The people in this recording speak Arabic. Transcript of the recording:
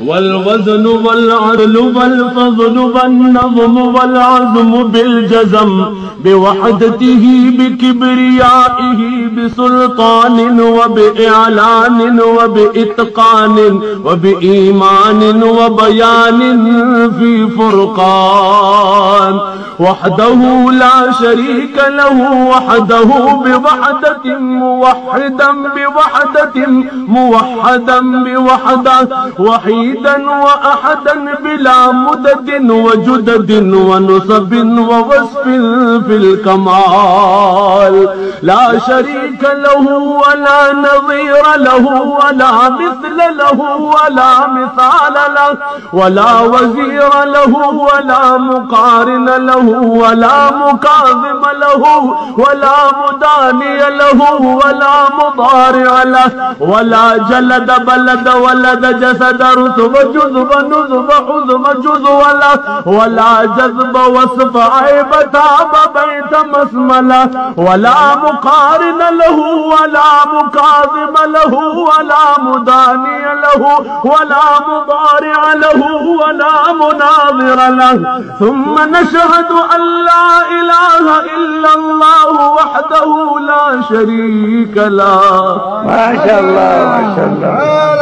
والوزن والعدل والفضل والنظم والعزم بالجزم بوحدته بكبريائه بسلطان وبإعلان وبإتقان وبإيمان وبيان في فرقان وحده لا شريك له وحده بوحدة موحدا بوحدة موحدا بوحدة وحيدا وأحدا بلا مدد وجدد ونصب ووصف في الكمال لا شريك له ولا نظير له ولا مثل له ولا مثال له ولا وزير له ولا مقارن له ولا مكاظم له ولا مداني له ولا مضارع له ولا جلد بلد ولد جسد رتب جذب نذب حذب جذو ولا جذب وصف عيب تاب بيت مسمله ولا مقارن له ولا مكاظم له ولا مداني له ولا مضارع له ولا مناظر له ثم نشهد أن لا إله إلا الله وحده لا شريك له. ما شاء الله ما شاء الله.